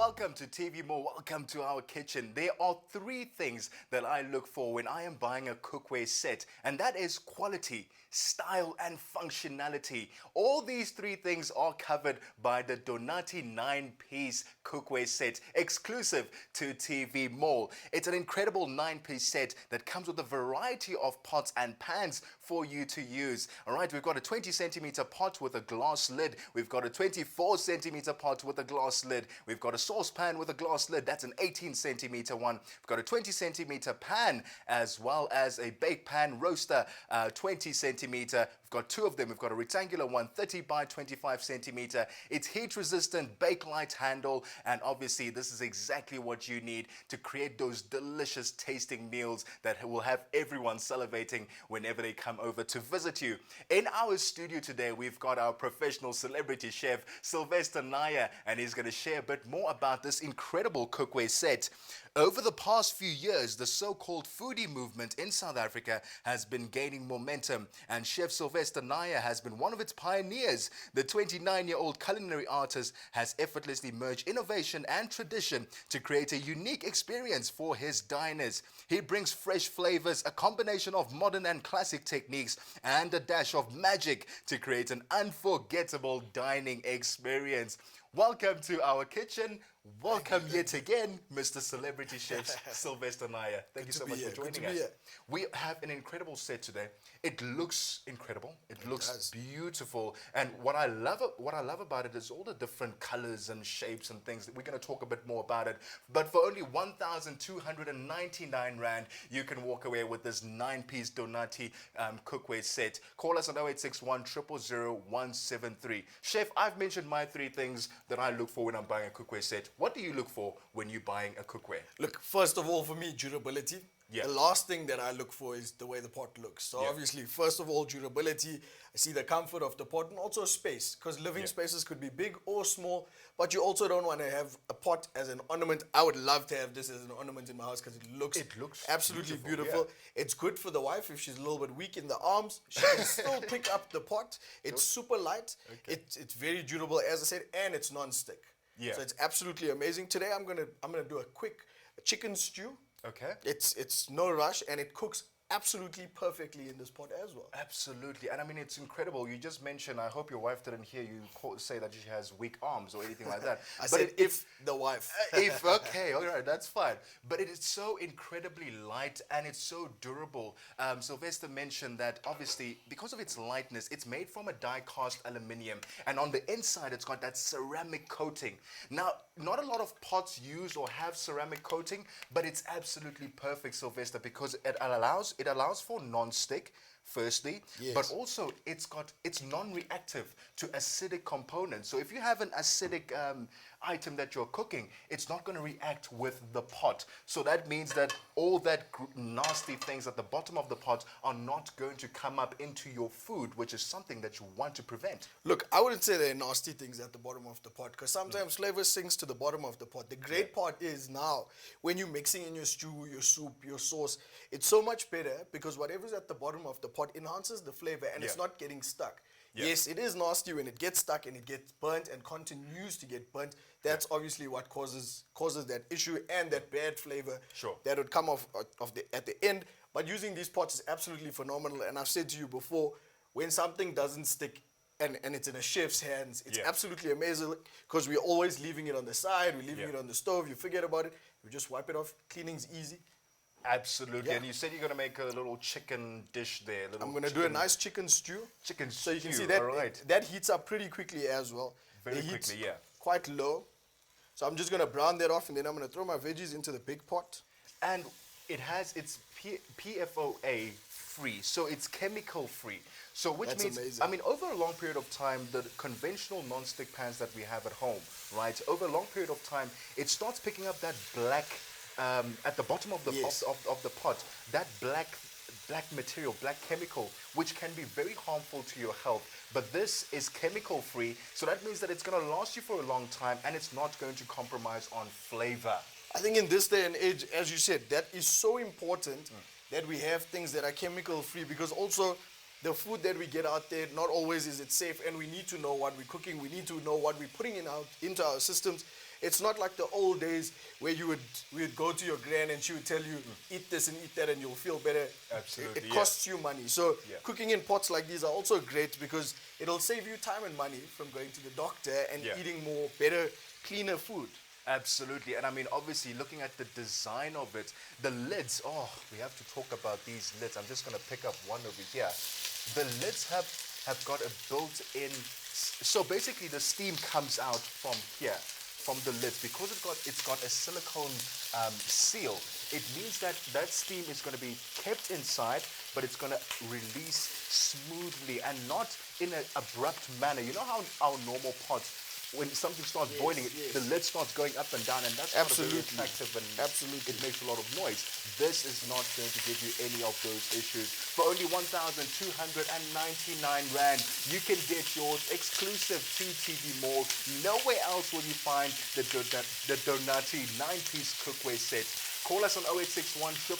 Welcome to TV More. Welcome to our kitchen. There are three things that I look for when I am buying a cookware set, and that is quality, style, and functionality. All these three things are covered by the Donati 9-piece cookware set, exclusive to TV More. It's an incredible 9-piece set that comes with a variety of pots and pans for you to use. All right, we've got a 20 centimeter pot with a glass lid. We've got a 24 centimeter pot with a glass lid. We've got a saucepan with a glass lid. That's an 18 centimeter one. We've got a 20 centimeter pan, as well as a bake pan roaster, 20 centimeter. We've got two of them. We've got a rectangular one, 30 by 25 centimeter. It's heat resistant, bake light handle, and obviously this is exactly what you need to create those delicious tasting meals that will have everyone salivating whenever they come over to visit you. In our studio today, we've got our professional celebrity chef, Sylvester Naya, and he's going to share a bit more about this incredible cookware set. Over the past few years, the so-called foodie movement in South Africa has been gaining momentum, and Chef Sylvester Naya has been one of its pioneers. The 29-year-old culinary artist has effortlessly merged innovation and tradition to create a unique experience for his diners. He brings fresh flavors, a combination of modern and classic techniques, and a dash of magic to create an unforgettable dining experience. Welcome to our kitchen. Welcome yet again, Mr. Celebrity Chef Sylvester Naya. Thank you so much for joining us. We have an incredible set today. It looks incredible. It looks beautiful. And what I love about it is all the different colors and shapes and things. We're going to talk a bit more about it. But for only 1,299 Rand, you can walk away with this 9-piece Donati cookware set. Call us on 0861 000 173. Chef, I've mentioned my three things that I look for when I'm buying a cookware set. What do you look for when you're buying a cookware? Look, first of all, for me, durability. Yeah. The last thing that I look for is the way the pot looks. So obviously, first of all, durability. I see the comfort of the pot and also space, because living spaces could be big or small, but you also don't want to have a pot as an ornament. I would love to have this as an ornament in my house because it looks absolutely beautiful. Yeah. It's good for the wife if she's a little bit weak in the arms. She can still pick up the pot. It's super light. Okay. It's very durable, as I said, and it's non-stick. Yeah. So it's absolutely amazing. Today I'm gonna do a quick chicken stew. Okay. It's no rush, and it cooks absolutely perfectly in this pot as well. Absolutely. And I mean, it's incredible. You just mentioned, I hope your wife didn't hear you say that she has weak arms or anything like that. I said if the wife. Okay, all right, that's fine. But it is so incredibly light and it's so durable. Sylvester mentioned that obviously, because of its lightness, it's made from a die-cast aluminium. And on the inside, it's got that ceramic coating. Now, not a lot of pots use or have ceramic coating, but it's absolutely perfect, Sylvester, because it allows for non-stick, firstly, but also it's non-reactive to acidic components. So if you have an acidic item that you're cooking, it's not going to react with the pot. So that means that all that nasty things at the bottom of the pot are not going to come up into your food, which is something that you want to prevent. Look, I wouldn't say there are nasty things at the bottom of the pot, because sometimes flavor sinks to the bottom of the pot. The great part is now, when you're mixing in your stew, your soup, your sauce, it's so much better because whatever's at the bottom of the pot enhances the flavor and it's not getting stuck. Yes, it is nasty when it gets stuck and it gets burnt and continues to get burnt. That's obviously what causes that issue and that bad flavor that would come off at the end. But using these pots is absolutely phenomenal. And I've said to you before, when something doesn't stick and it's in a chef's hands, it's absolutely amazing, because we're always leaving it on the side, we're leaving it on the stove, you forget about it, you just wipe it off. Cleaning's easy. Absolutely. And you said you're going to make a little chicken dish there. I'm going to do a nice chicken stew. Chicken stew. So you can see that that heats up pretty quickly as well. Very quickly, quite low. So I'm just going to brown that off, and then I'm going to throw my veggies into the big pot. And it's PFOA free, so it's chemical free. So which means, amazing. I mean, over a long period of time, the conventional non-stick pans that we have at home, right? Over a long period of time, it starts picking up that black at the bottom of the of the pot, that black material, black chemical, which can be very harmful to your health. But this is chemical free, so that means that it's going to last you for a long time and it's not going to compromise on flavor. I think in this day and age, as you said, that is so important that we have things that are chemical free, because also the food that we get out there, not always is it safe, and we need to know what we're cooking, we need to know what we're putting into our systems. It's not like the old days where we would go to your gran and she would tell you, eat this and eat that and you'll feel better. Absolutely, It costs you money. So Yeah. cooking in pots like these are also great because it'll save you time and money from going to the doctor and Yeah. eating more, better, cleaner food. Absolutely. And I mean, obviously, looking at the design of it, the lids, oh, we have to talk about these lids. I'm just going to pick up one over here. The lids have got a built-in, so basically the steam comes out from here, from the lids. Because it's got a silicone seal, it means that that steam is going to be kept inside, but it's going to release smoothly and not in an abrupt manner. You know how our normal pots, when something starts boiling, the lid starts going up and down, and that's not very Absolutely. attractive, and Absolutely. it makes a lot of noise. This is not going to give you any of those issues. For only 1,299 Rand, you can get yours exclusive to TV Mall. Nowhere else will you find the Donati 9-piece cookware set. Call us on 0861 000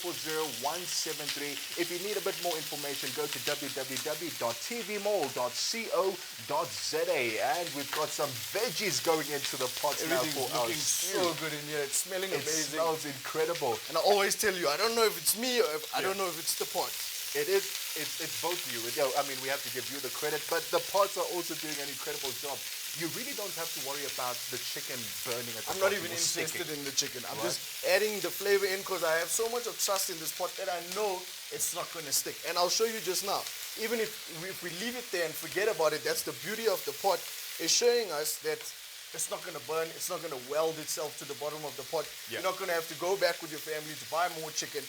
173. If you need a bit more information, go to www.tvmall.co.za. And we've got some veggies going into the pots now for Everything's our looking stew. so good in here. It's smelling It amazing. smells incredible. And I always tell you, I don't know if it's me or I don't know if it's the pot. It is. It's both of you. I mean, we have to give you the credit, but the pots are also doing an incredible job. You really don't have to worry about the chicken burning at the I'm not bottom even or interested sticking. in the chicken. I'm Right. just adding the flavor in because I have so much of trust in this pot that I know it's not going to stick. And I'll show you just now. Even if we leave it there and forget about it, that's the beauty of the pot. It's showing us that it's not going to burn. It's not going to weld itself to the bottom of the pot. Yeah. You're not going to have to go back with your family to buy more chicken.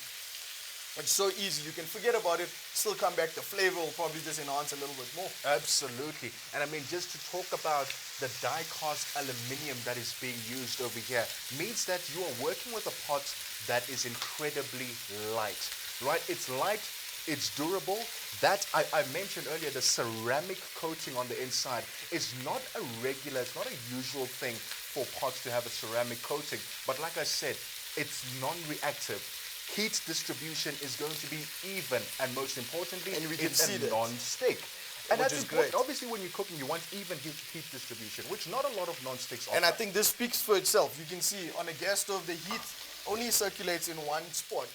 It's so easy. You can forget about it, still come back. The flavor will probably just enhance a little bit more. Absolutely. And I mean, just to talk about the die-cast aluminium that is being used over here means that you are working with a pot that is incredibly light, right? It's light, it's durable. That, I mentioned earlier, the ceramic coating on the inside is not a regular, it's not a usual thing for pots to have a ceramic coating. But like I said, it's non-reactive. Heat distribution is going to be even, and most importantly, And we can it's see a that. non-stick. And Which that's is important. great. Obviously, when you're cooking, you want even heat distribution, which not a lot of non-sticks offer. And I think this speaks for itself. You can see on a gas stove, the heat only circulates in one spot.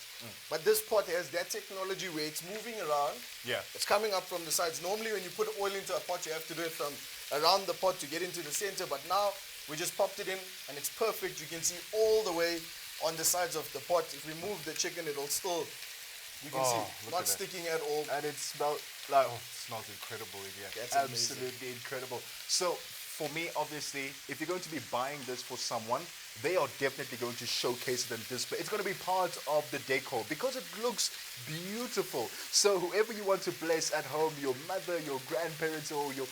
But this pot has that technology where it's moving around. Yeah. It's coming up from the sides. Normally, when you put oil into a pot, you have to do it from around the pot to get into the center. But now, we just popped it in, and it's perfect. You can see all the way on the sides of the pot. If we move the chicken, it'll still, you can see, look not at that. sticking at all. And it smells like, it smells incredible in here. That's amazing. Absolutely incredible. So for me, obviously, if you're going to be buying this for someone, they are definitely going to showcase it and display. It's going to be part of the decor because it looks beautiful. So whoever you want to bless at home, your mother, your grandparents, or your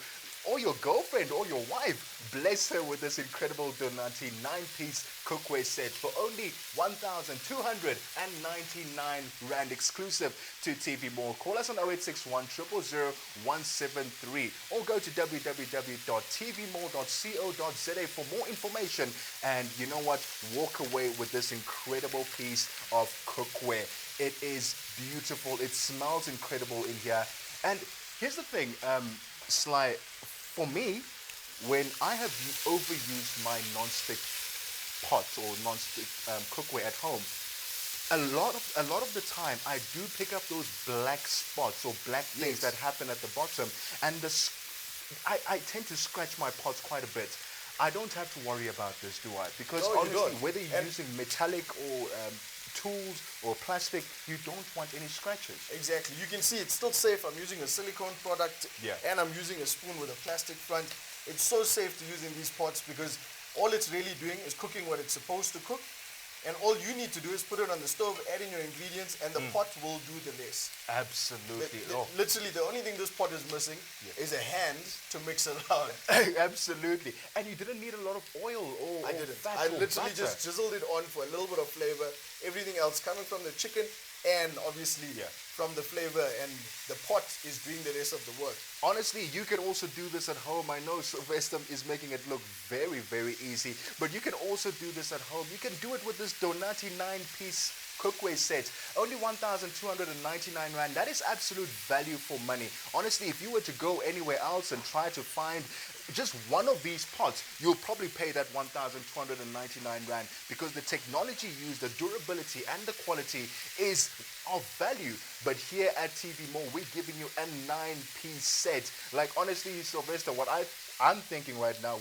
girlfriend or your wife, bless her with this incredible Donati 9-piece cookware set for only 1,299 Rand, exclusive to TV Mall. Call us on 0861 000 173 or go to www.tvmall.co.za for more information. And you know what? Walk away with this incredible piece of cookware. It is beautiful. It smells incredible in here. And here's the thing, Sly, for me, when I have overused my non-stick pots or non-stick cookware at home, a lot of the time I do pick up those black spots or black things that happen at the bottom, and I tend to scratch my pots quite a bit. I don't have to worry about this, do I? Because No, you honestly, don't. whether you're using metallic or tools or plastic, you don't want any scratches. Exactly. You can see it's still safe. I'm using a silicone product and I'm using a spoon with a plastic front. It's so safe to use in these pots because all it's really doing is cooking what it's supposed to cook. And all you need to do is put it on the stove, add in your ingredients, and the pot will do the rest. Absolutely. Literally, the only thing this pot is missing is a hand to mix it around. Absolutely. And you didn't need a lot of oil or I didn't. fat I or literally butter. just drizzled it on for a little bit of flavor. Everything else coming from the chicken and obviously from the flavor, and the pot is doing the rest of the work. Honestly, you can also do this at home. I know Sylvester is making it look very, very easy, but you can also do this at home. You can do it with this Donati 9-piece cookware set. Only 1,299 Rand. That is absolute value for money. Honestly, if you were to go anywhere else and try to find just one of these pots, you'll probably pay that 1,299 Rand because the technology used, the durability and the quality is of value. But here at TV More, we're giving you a 9-piece set. Like honestly, Sylvester, what I'm thinking right now,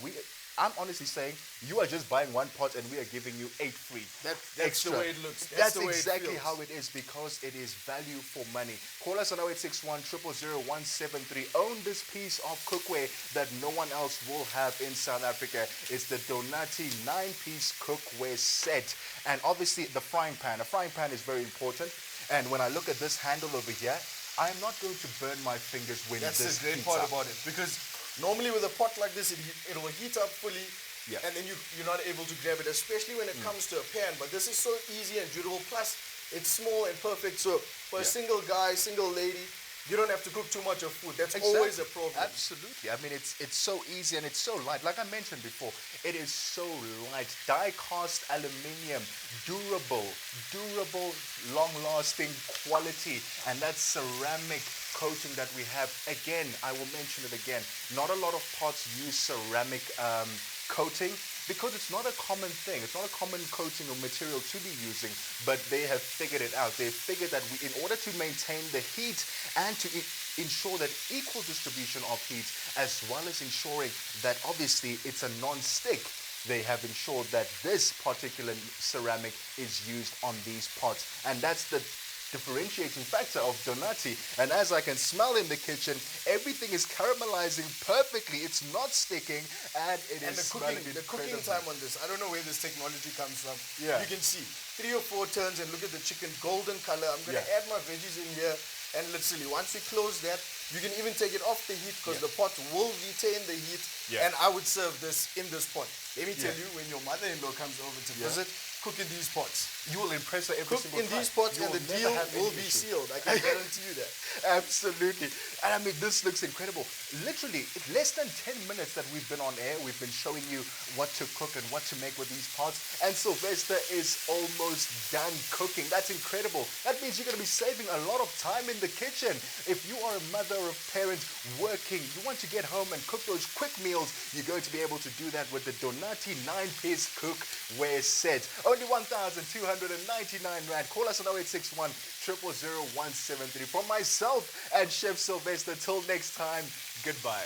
I'm honestly saying you are just buying one pot and we are giving you 8 free. That's extra. the way it looks. That's the way exactly it feels. how it is because it is value for money. Call us on 0861 000 173. Own this piece of cookware that no one else will have in South Africa. It's the Donati 9-piece cookware set. And obviously the frying pan. A frying pan is very important. And when I look at this handle over here, I'm not going to burn my fingers when That's this the great heats part up. about it, because normally with a pot like this, it will heat up fully, Yeah. and then you're not able to grab it, especially when it comes to a pan. But this is so easy and durable, plus it's small and perfect. So for a single guy, single lady, you don't have to cook too much of food. That's always a problem. Absolutely. I mean, it's so easy and it's so light. Like I mentioned before, it is so light. Die-cast aluminium, durable, long-lasting quality, and that ceramic coating that we have. Again, I will mention it again. Not a lot of pots use ceramic coating because it's not a common thing. It's not a common coating or material to be using, but they have figured it out. They figured that in order to maintain the heat and to ensure that equal distribution of heat, as well as ensuring that obviously it's a non-stick, they have ensured that this particular ceramic is used on these pots. And that's the differentiating factor of Donati. And as I can smell in the kitchen, everything is caramelizing perfectly. It's not sticking, and it And is the cooking time on this, I don't know where this technology comes from. Yeah. You can see 3 or 4 turns, and look at the chicken, golden color. I'm going to add my veggies in here, and literally once we close that, you can even take it off the heat because the pot will retain the heat. And I would serve this in this pot. Let me tell you, when your mother-in-law comes over to visit, cook in these pots. You will impress her every Cook single in time. these pots, You and the never deal have any will be issue. sealed. I can guarantee you that. Absolutely. And I mean, this looks incredible. Literally, less than 10 minutes that we've been on air, we've been showing you what to cook and what to make with these pots. And Sylvester is almost done cooking. That's incredible. That means you're going to be saving a lot of time in the kitchen. If you are a mother or parent working, you want to get home and cook those quick meals, you're going to be able to do that with the Donati 9-piece cookware set. Only 1,299 Rand. Call us on 0861 000 173. From myself and Chef Sylvester, till next time, goodbye.